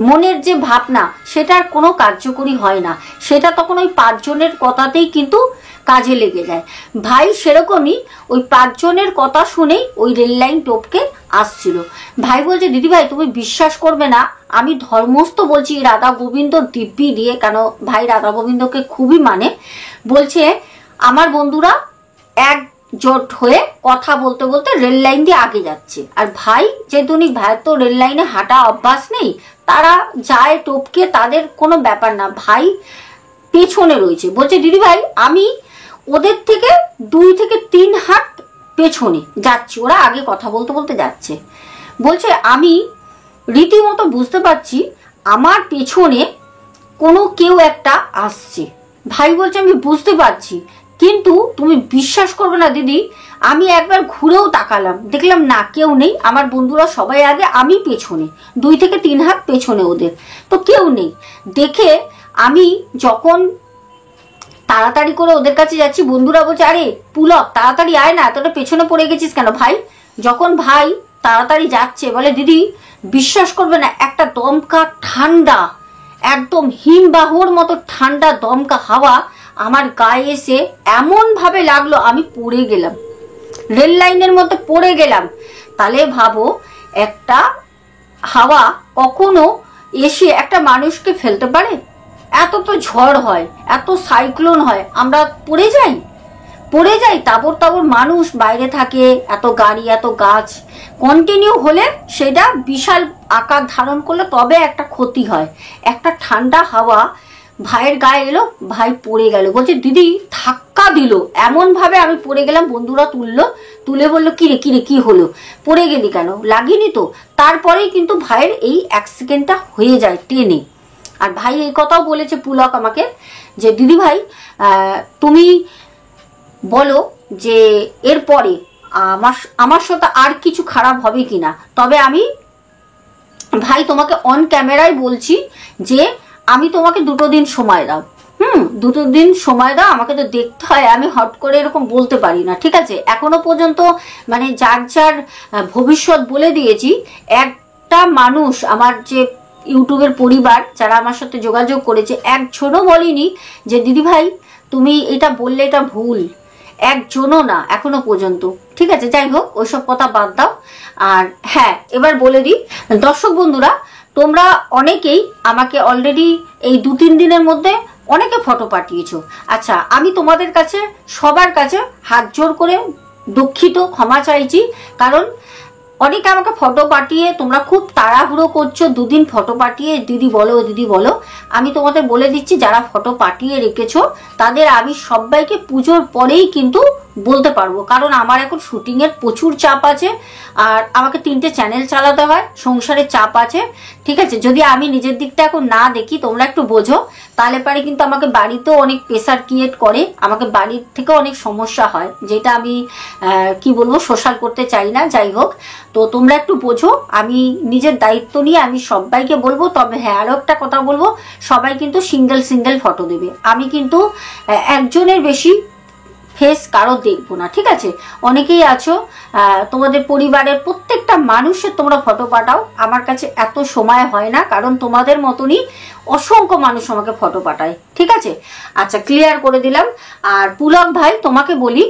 মনের যে ভাবনা সেটা আর কোনো কার্যকরী হয় না, সেটা তখন ওই 5 জনের কথাতেই কিন্তু কাজে লেগে যায়। ভাই সেরকমই ওই 5 জনের কথা শুনেই ওই রেল লাইন টপকে আসছিল। ভাই বলছে দিদি ভাই তুমি বিশ্বাস করবে না, আমি ধর্মস্থ বলছি রাধা গোবিন্দ দিব্যি দিয়ে, কেন ভাই রাধা গোবিন্দকে খুবই মানে। বলছে আমার বন্ধুরা একজোট হয়ে কথা বলতে বলতে রেল লাইন দিয়ে আগে যাচ্ছে, আর ভাই যেহেতু ভাইয়ের তো রেল লাইনে হাঁটা অভ্যাস নেই, তারা যায় টপকে, তাদের কোনো ব্যাপার না, ভাই পেছনে রয়েছে। বলছে দিদি ভাই আমি ওদের থেকে 2 থেকে 3 হাত পেছনে যাচ্ছি, ওরা আগে কথা বলতে বলতে যাচ্ছে। বলছে আমি রীতিমতো বুঝতে পারছি আমার পেছনে কোনো কেউ একটা আসছে। ভাই বলছে আমি বুঝতে পারছি, কিন্তু তুমি বিশ্বাস করবে না দিদি, আমি একবার ঘুরেও তাকালাম, দেখলাম না কেউ নেই, আমার বন্ধুরা সবাই আগে, আমি পেছনে 2 থেকে 3 হাত পেছনে ওদের, তো কেউ নেই। দেখে আমি যখন তাড়াতাড়ি করে ওদের কাছে যাচ্ছি, বন্ধুরা বলছে আরে পুলক তাড়াতাড়ি আয় না, এতটা পেছনে পড়ে গেছিস কেন ভাই। যখন ভাই তাড়াতাড়ি যাচ্ছে, বলে দিদি বিশ্বাস করবে না, একটা দমকা ঠান্ডা, একদম হিমবাহর মতো ঠান্ডা দমকা হাওয়া আমার গায়ে এসে এমন ভাবে লাগলো আমি পড়ে গেলাম, রেল লাইনের মধ্যে পড়ে গেলাম। তাহলে ভাবো একটা হাওয়া কখনো এসে একটা মানুষকে ফেলতে পারে? এত তো ঝড় হয়, এত সাইক্লোন হয়, আমরা পড়ে যাই তাবর তাবর মানুষ বাইরে থাকে, এত গাড়ি এত গাছ কন্টিনিউ হলে সেটা বিশাল আকার ধারণ করলে তবে একটা ক্ষতি হয়। একটা ঠান্ডা হাওয়া ভাইয়ের গায়ে এলো, ভাই পড়ে গেল, বলছে দিদি ধাক্কা দিল এমন ভাবে, আমি পড়ে গেলাম, বন্ধুরা তুলে বললো কিরে কি হলো, পড়ে গেলি কেন, লাগেনি তো? তারপরেই কিন্তু ভাইয়ের এই অ্যাক্সিডেন্টটা হয়ে যায় ট্রেনে। আর ভাই এই কথাও বলেছে পুলক আমাকে যে দিদি ভাই তুমি বলো যে এরপরে আমার সাথে আর কিছু খারাপ হবে কিনা, তবে আমি ভাই তোমাকে অন ক্যামেরায় বলছি যে আমি তোমাকে 2 দিন সময় দাও, 2 দিন সময় দাও, আমাকে তো দেখতে হয়, আমি হট করে এরকম বলতে পারি না, ঠিক আছে? এখনো পর্যন্ত মানে যার ভবিষ্যৎ বলে দিয়েছি। একটা মানুষ আমার যে ইউটিউবের পরিবার যারা আমার সাথে যোগাযোগ করেছে একজনও বলিনি যে দিদি ভাই তুমি এটা বললে এটা ভুল, একজনও না এখনো পর্যন্ত, ঠিক আছে? যাই হোক ওইসব কথা বাদ দাও। আর হ্যাঁ এবার বলে দিই দর্শক বন্ধুরা, তোমরা অনেকেই আমাকে অলরেডি এই 2-3 দিনের মধ্যে অনেকে ফটো পাঠিয়েছো। আচ্ছা আমি তোমাদের কাছে সবার কাছে হাত জোর করে দুঃখিত, ক্ষমা চাইছি, কারণ অনেকে আমাকে ফটো পাঠিয়ে তোমরা খুব তাড়াহুড়ো করছো, 2 দিন ফটো পাঠিয়ে দিদি বলো। আমি তোমাদের বলে দিচ্ছি যারা ফটো পাঠিয়ে রেখেছো তাদের আমি সবাইকে পুজোর পরেই কিন্তু বলতে পারবো, কারণ আমার এখন শুটিং এর প্রচুর চাপ আছে, আর আমাকে 3টে চ্যানেল চালাতে হয়, সংসারের চাপ আছে, ঠিক আছে? যদি আমি নিজের দিকটা এখন না দেখি, তোমরা একটু বোঝো, তাহলে পারে কিন্তু আমাকে বাড়িতেও অনেক প্রেসার ক্রিয়েট করে, আমাকে বাড়ির থেকেও অনেক সমস্যা হয়, যেটা আমি কি বলবো সোশ্যাল করতে চাই না। যাই হোক, তো তোমরা একটু বোঝো, আমি নিজের দায়িত্ব নিয়ে আমি সবাইকে বলবো। তবে হ্যাঁ আরো একটা কথা বলবো, সবাই কিন্তু সিঙ্গেল ফটো দেবে, আমি কিন্তু একজনের বেশি ফেস কারো দেখবো না, ঠিক আছে? অনেকেই আছো তোমাদের পরিবারের প্রত্যেকটা মানুষের তোমরা ফটো পাঠাও, আমার কাছে এত সময় হয় না, কারণ তোমাদের মতনই অসংখ্য মানুষ আমাকে ফটো পাঠায়, ঠিক আছে? আচ্ছা ক্লিয়ার করে দিলাম। আর পুলক ভাই তোমাকে বলি,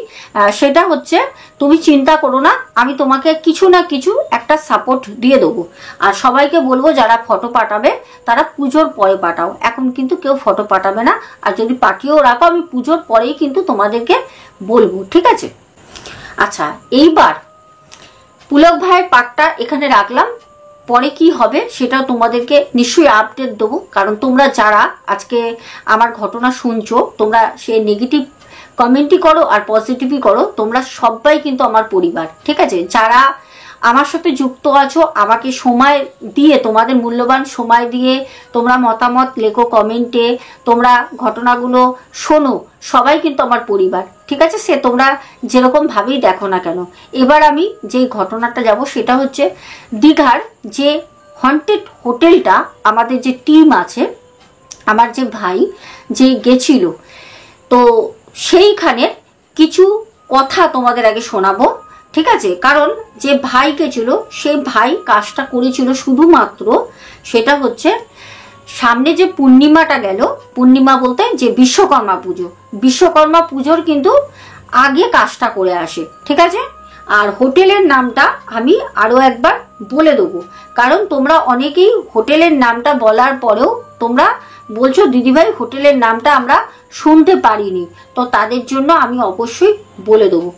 সেটা হচ্ছে তুমি চিন্তা করো না, আমি তোমাকে কিছু না কিছু একটা সাপোর্ট দিয়ে দেবো। আর সবাইকে বলবো যারা ফটো পাঠাবে তারা পুজোর পরে পাঠাও, এখন কিন্তু কেউ ফটো পাঠাবে না, আর যদি পাঠিয়েও রাখো আমি পুজোর পরেই কিন্তু তোমাদেরকে বলবো, ঠিক আছে? আচ্ছা এইবার পুলক ভাইয়ের পার্টটা এখানে রাখলাম, পরে কি হবে সেটাও তোমাদেরকে নিশ্চয়ই আপডেট দেবো, কারণ তোমরা যারা আজকে আমার ঘটনা শুনছো, তোমরা সে নেগেটিভ কমেন্টই করো আর পজিটিভই করো, তোমরা সবাই কিন্তু আমার পরিবার, ঠিক আছে? যারা আমার সাথে যুক্ত আছো, আমাকে সময় দিয়ে, তোমাদের মূল্যবান সময় দিয়ে তোমরা মতামত লেখো কমেন্টে, তোমরা ঘটনাগুলো শোনো, সবাই কিন্তু আমার পরিবার, ঠিক আছে? সে তোমরা যেরকম ভাবেই দেখো না কেন। এবার আমি যে ঘটনাটা যাব সেটা হচ্ছে দীঘার যে হন্টেড হোটেলটা, আমাদের যে টিম আছে, আমার যে ভাই যে গেছিল, তো সেইখানে কিছু কথা তোমাদের আগে শোনাবো, ঠিক আছে? কারণ যে ভাই গেছিল সেই ভাই কাজটা করেছিল শুধুমাত্র, সেটা হচ্ছে সামনে যে পূর্ণিমাটা গেল, পূর্ণিমা বলতে যে বিশ্বকর্মা পুজোর কিন্তু আগে কাজটা করে আসে, ঠিক আছে? আর হোটেলের নামটা আমি আরো একবার বলে দেবো, কারণ তোমরা অনেকেই হোটেলের নামটা বলার পরেও তোমরা বলছো দিদিভাই হোটেলের নামটা আমরা শুনতে পারিনি, তো তাদের জন্য আমি অবশ্যই বলে দেবো।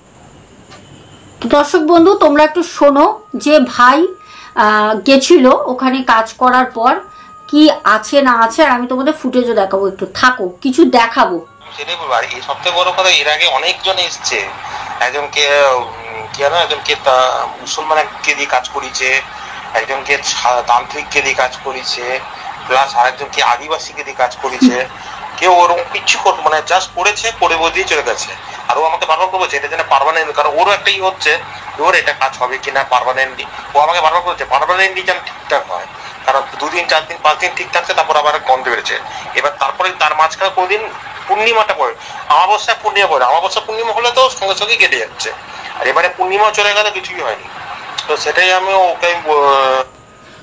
তো দর্শক বন্ধু তোমরা একটু শোনো যে ভাই গেছিল ওখানে কাজ করার পর কি আছে না আছে, আর আমি তোমাদের ফুটেজও দেখাবো, একটু থাকো, কিছু দেখাবো। সেটাই বলবো। আর এই সবথেকে বড় কথা, এর আগে অনেকজন এসছে, একজনকে মুসলমানকে দিয়ে কাজ করিয়েছে, একজনকে তান্ত্রিককে দিয়ে কাজ করিয়েছে, প্লাস আরেকজনকে আদিবাসীকে দিয়ে কাজ করিয়েছে। কেউ ওরকম কিচ্ছু মানে জাস্ট করেছে, করে দিয়ে চলে গেছে। আর ও আমাকে বারবার বলছে এটা যেন পার্মানেন্ট, কারণ ওরও একটা হচ্ছে ওর এটা কাজ হবে কিনা পার্মানেন্টলি। ও আমাকে বারবার বলছে পার্মানেন্টলি যেন ঠিকঠাক হয়, কারণ 2 দিন 4 দিন 5 দিন ঠিক থাকছে, তারপর আবার গন্ধ বেড়েছে। এবার তারপরে তার মাঝখানে কোনদিন পূর্ণিমাটা পড়ে, অমাবস্যায় পূর্ণিমা হলে তো সঙ্গে সঙ্গে কেটে যাচ্ছে, আর এবারে পূর্ণিমা চলে গেলে কিছুই হয়নি। তো সেটাই আমি ওকে।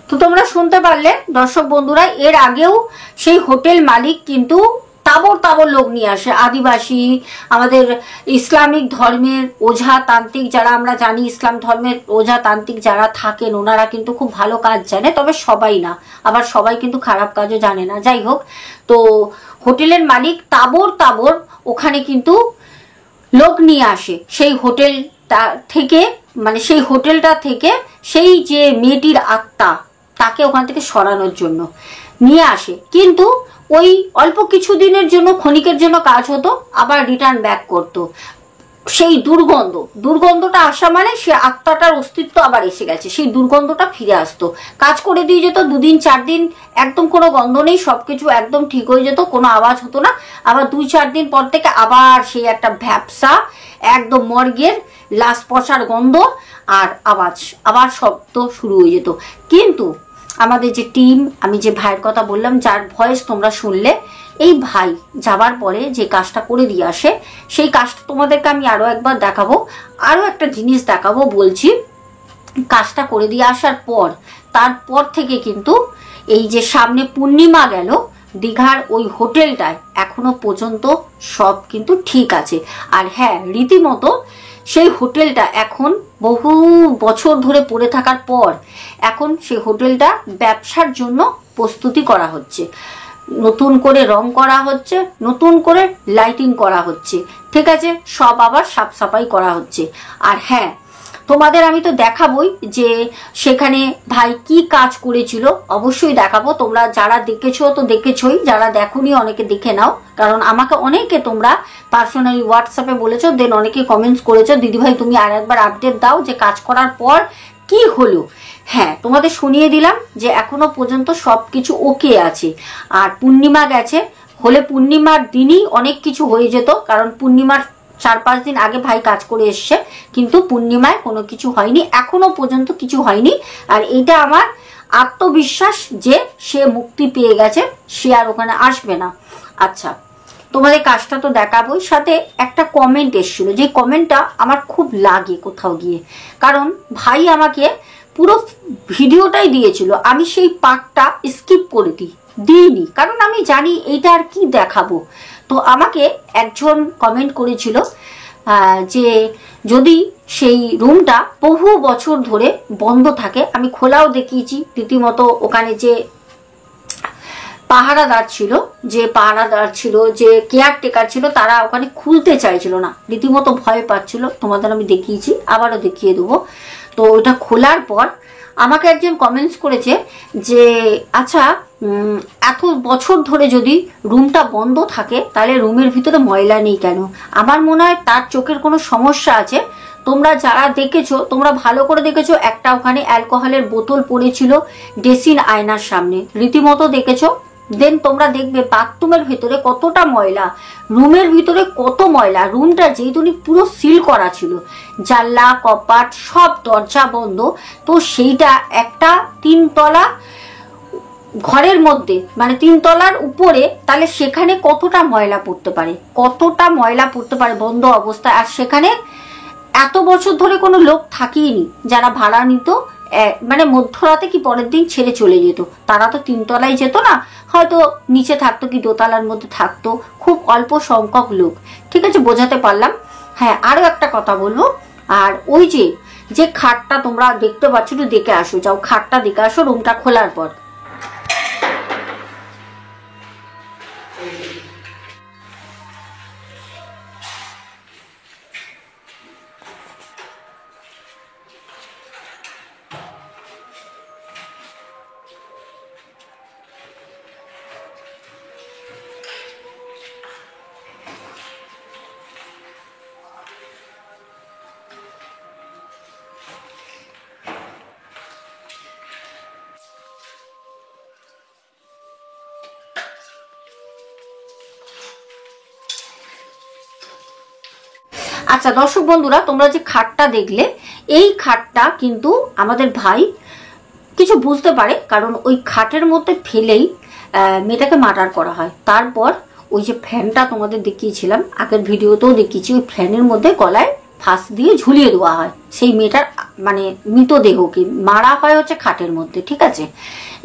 তো তোমরা শুনতে পারলে দর্শক বন্ধুরা, এর আগেও সেই হোটেল মালিক কিন্তু তাবর তাবর লোক নিয়ে আসে, আদিবাসী, আমাদের ইসলামিক ধর্মের ওঝা তান্ত্রিক যারা, আমরা জানি ইসলাম ধর্মের ওঝা তান্ত্রিক যারা থাকেন ওনারা কিন্তু খুব ভালো কাজ জানে, তবে সবাই না, আবার সবাই কিন্তু খারাপ কাজও জানে না। যাই হোক, তো হোটেলের মালিক তাবর তাবর ওখানে কিন্তু লোক নিয়ে আসে সেই হোটেলটা থেকে, মানে সেই হোটেলটা থেকে সেই যে মেয়েটির আত্মা তাকে ওখান থেকে সরানোর জন্য নিয়ে আসে। কিন্তু ওই অল্প কিছু দিনের জন্য, ক্ষণিকের জন্য কাজ হতো, আবার রিটার্ন ব্যাক করতো। সেই দুর্গন্ধটা আসা মানে সে আত্মাটার অস্তিত্ব আবার এসে গেছে, সেই দুর্গন্ধটা ফিরে আসতো। কাজ করে দিয়ে যেত, 2 দিন 4 দিন একদম কোনো গন্ধ নেই, সবকিছু একদম ঠিক হয়ে যেত, কোনো আওয়াজ হতো না। আবার 2-4 দিন পর থেকে আবার সেই একটা ভ্যাপসা, একদম মর্গের লাশ পচার গন্ধ আর আওয়াজ, আবার শব্দ শুরু হয়ে যেত। কিন্তু আমাদের যে টিম, আমি যে ভাইয়ের কথা বললাম, যার ভয়েস তোমরা শুনলে, এই ভাই যাবার পরে যে কাজটা করে দিয়ে আসে, সেই কাজটা তোমাদেরকে আমি আরো একবার দেখাবো, আরো একটা জিনিস দেখাবো বলছি। কাজটা করে দিয়ে আসার পর, তারপর থেকে কিন্তু এই যে সামনে পূর্ণিমা গেল, দীঘার ওই হোটেলটায় এখনো পর্যন্ত সব কিন্তু ঠিক আছে। আর হ্যাঁ, রীতিমতো সেই হোটেলটা এখন বহু বছর ধরে পড়ে থাকার পর এখন সেই হোটেলটা ব্যবসার জন্য প্রস্তুতি করা হচ্ছে, নতুন করে রং করা হচ্ছে, নতুন করে লাইটিং করা হচ্ছে, ঠিক আছে, সব আবার সাফ সাফাই করা হচ্ছে। আর হ্যাঁ, তোমাদের আমি তো দেখাবোই যে সেখানে ভাই কি কাজ করেছিল, অবশ্যই দেখাবো। তোমরা যারা দেখেছো তো দেখেছোই, যারা দেখোনি অনেকে দেখে নাও, কারণ আমাকে অনেকে তোমরা পার্সোনালি হোয়াটসঅ্যাপে বলেছো, দেন অনেকে কমেন্টস করেছো, দিদিভাই তুমি আর একবার আপডেট দাও যে কাজ করার পর কি হলো। হ্যাঁ, তোমাদের শুনিয়ে দিলাম যে এখনো পর্যন্ত সবকিছু ওকে আছে। আর পূর্ণিমা গেছে, হলে পূর্ণিমার দিনই অনেক কিছু হয়ে যেত, কারণ পূর্ণিমার 4-5 দিন আগে ভাই কাজ করে এসছে, কিন্তু পূর্ণিমায় কোনো কিছু হয়নি, এখনো পর্যন্ত কিছু হয়নি। আর এইটা আমার আত্মবিশ্বাস যে সে মুক্তি পেয়ে গেছে, সে আর ওখানে আসবে না। আচ্ছা, তোমাদের কাজটা তো দেখাবোই, সাথে একটা কমেন্ট এসেছিল, যে কমেন্টটা আমার খুব লাগে কোথাও গিয়ে, কারণ ভাই আমাকে পুরো ভিডিওটাই দিয়েছিল, আমি সেই পার্টটা স্কিপ করে দিইনি, কারণ আমি জানি এইটা আর কি দেখাবো। তো আমাকে একজন কমেন্ট করেছিল যে যদি সেই রুমটা বহু বছর ধরে বন্ধ থাকে, আমি খোলাও দেখিয়েছি, রীতিমতো ওখানে যে পাহারাদার ছিল, যে কেয়ারটেকার ছিল, তারা ওখানে খুলতে চাইছিল না, রীতিমতো ভয় পাচ্ছিল। তোমাদের আমি দেখিয়েছি, আবারও দেখিয়ে দেবো। তো ওটা খোলার পর আমাকে একজন কমেন্টস করেছে যে আচ্ছা, এত বছর ধরে যদি রুমটা বন্ধ থাকে, তাহলে রুমের ভিতরে ময়লা নেই কেন? আমার মনে হয় তার চোখের কোনো সমস্যা আছে। তোমরা যারা দেখেছো, তোমরা ভালো করে দেখেছো, একটা ওখানে অ্যালকোহলের বোতল পড়েছিল ড্রেসিং আয়নার সামনে, রীতিমতো দেখেছো। দেন তোমরা দেখবে বাথরুমের ভিতরে কতটা ময়লা, রুমের ভিতরে কত ময়লা। রুমটা যেহেতু পুরো সিল করা ছিল, জানলা কপাট সব দরজা বন্ধ, তো সেইটা একটা 3 তলা ঘরের মধ্যে, মানে 3 তলার উপরে, তাহলে সেখানে কতটা ময়লা পড়তে পারে বন্ধ অবস্থায়। আর সেখানে এত বছর ধরে কোনো লোক থাকিনি, যারা ভাড়া নিত, মানে মধ্যরাতে কি পরের দিন ছেড়ে চলে যেত, তারা তো 3 তলায় যেত না, হয়তো নিচে থাকতো কি দোতলার মধ্যে থাকতো, খুব অল্প সংখ্যক লোক, ঠিক আছে, বোঝাতে পারলাম। হ্যাঁ, আরো একটা কথা বলবো, আর ওই যে খাটটা তোমরা দেখতে পাচ্ছ, একটু দেখে আসো, যাও খাটটা দেখে আসো রুমটা খোলার পর। আচ্ছা দর্শক বন্ধুরা, তোমরা যে খাটটা দেখলে, এই খাটটা কিন্তু আমাদের ভাই কিছু বুঝতে পারে, কারণ ওই খাটের মধ্যে ফেলেই মেয়েটাকে মার্ডার করা হয়। তারপর ওই যে ফ্যানটা তোমাদের দেখিয়েছিলাম, আগের ভিডিওতেও দেখিয়েছি, ওই ফ্যানের মধ্যে গলায় ফাঁস দিয়ে ঝুলিয়ে দেওয়া হয়, সেই মেয়েটার মানে মৃতদেহকে মারা হয় হচ্ছে খাটের মধ্যে, ঠিক আছে।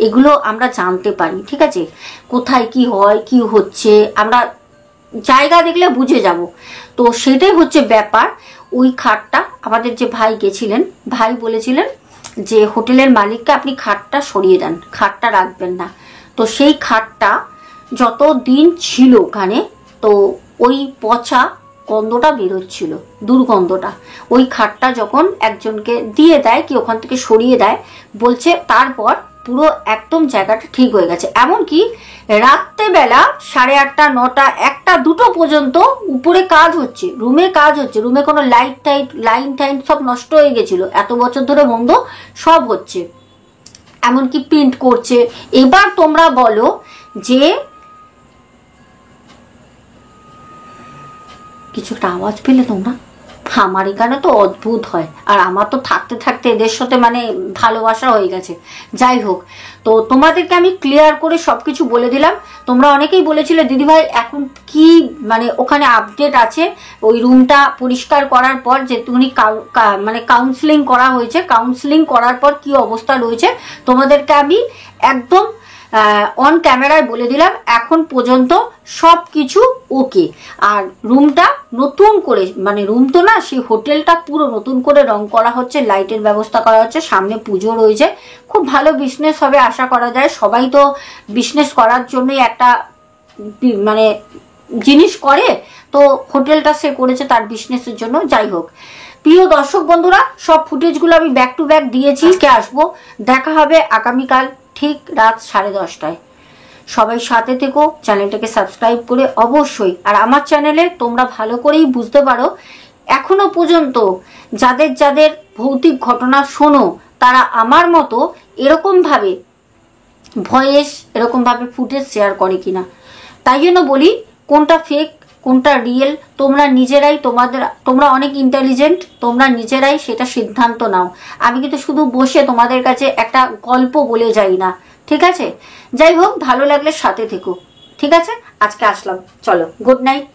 এগুলো আমরা জানতে পারি, ঠিক আছে, কোথায় কি হয় কি হচ্ছে আমরা জায়গা দেখলে বুঝে যাব। তো সেটাই হচ্ছে ব্যাপার। ওই খাটটা আমাদের যে ভাই গেছিলেন, ভাই বলেছিলেন যে হোটেলের মালিককে আপনি খাটটা সরিয়ে দেন, খাটটা রাখবেন না। তো সেই খাটটা যত দিন ছিল ওখানে, তো ওই পচা গন্ধটা বেরোচ্ছিল, দুর্গন্ধটা। ওই খাটটা যখন একজনকে দিয়ে দেয়, কি ওখান থেকে সরিয়ে দেয়, বলছে তারপর পুরো একদম জায়গাটা ঠিক হয়ে গেছে। এমনকি রাত্রেবেলা 8:30, 9টা, 1টা, 2টো পর্যন্ত উপরে কাজ হচ্ছে, রুমে কাজ হচ্ছে, রুমে কোনো লাইন টাইন সব নষ্ট হয়ে গেছিল, এত বছর ধরে বন্ধ, সব হচ্ছে, এমনকি প্রিন্ট করছে। এবার তোমরা বলো যে কিছু একটা আওয়াজ পেলে তোমরা? আমার এখানে তো অদ্ভুত হয়, আর আমার তো থাকতে থাকতে এদের সাথে মানে ভালোবাসা হয়ে গেছে। যাই হোক, তো তোমাদেরকে আমি ক্লিয়ার করে সবকিছু বলে দিলাম। তোমরা অনেকেই বলেছিলে দিদিভাই এখন কি মানে ওখানে আপডেট আছে, ওই রুমটা পরিষ্কার করার পর যে তুমি মানে কাউন্সিলিং করা হয়েছে, কাউন্সিলিং করার পর কি অবস্থা রয়েছে তোমাদেরকে আমি একদম অন ক্যামেরায় বলে দিলাম। এখন পর্যন্ত সব কিছু ওকে। আর রুমটা নতুন করে, মানে রুম তো না, সেই হোটেলটা পুরো নতুন করে রং করা হচ্ছে, লাইটের ব্যবস্থা করা হচ্ছে, সামনে পুজো রয়েছে, খুব ভালো বিজনেস হবে আশা করা যায়। সবাই তো বিজনেস করার জন্যই একটা মানে জিনিস করে, তো হোটেলটা সে করেছে তার বিজনেসের জন্য। যাই হোক, প্রিয় দর্শক বন্ধুরা, সব ফুটেজগুলো আমি ব্যাক টু ব্যাক দিয়েছি। আজকে আসবো, দেখা হবে আগামীকাল ঠিক রাত 10:30টায়। সবাই সাথে থেকো, চ্যানেলটাকে সাবস্ক্রাইব করে অবশ্যই। আর আমার চ্যানেলে তোমরা ভালো করেই বুঝতে পারো, এখনো পর্যন্ত যাদের যাদের ভৌতিক ঘটনা শোনো, তারা আমার মতো এরকমভাবে ভয়েস, এরকমভাবে ফুটেজ শেয়ার করে কিনা। তাই জন্য বলি, কোনটা ফেক কোনটা রিয়েল তোমরা নিজেরাই, তোমরা অনেক ইন্টেলিজেন্ট, তোমরা নিজেরাই সেটা সিদ্ধান্ত নাও। আমি কিন্তু শুধু বসে তোমাদের কাছে একটা গল্প বলে যাই না, ঠিক আছে। যাই হোক, ভালো লাগলে সাথে থেকো, ঠিক আছে। আজকে আসলাম, চলো, গুড নাইট।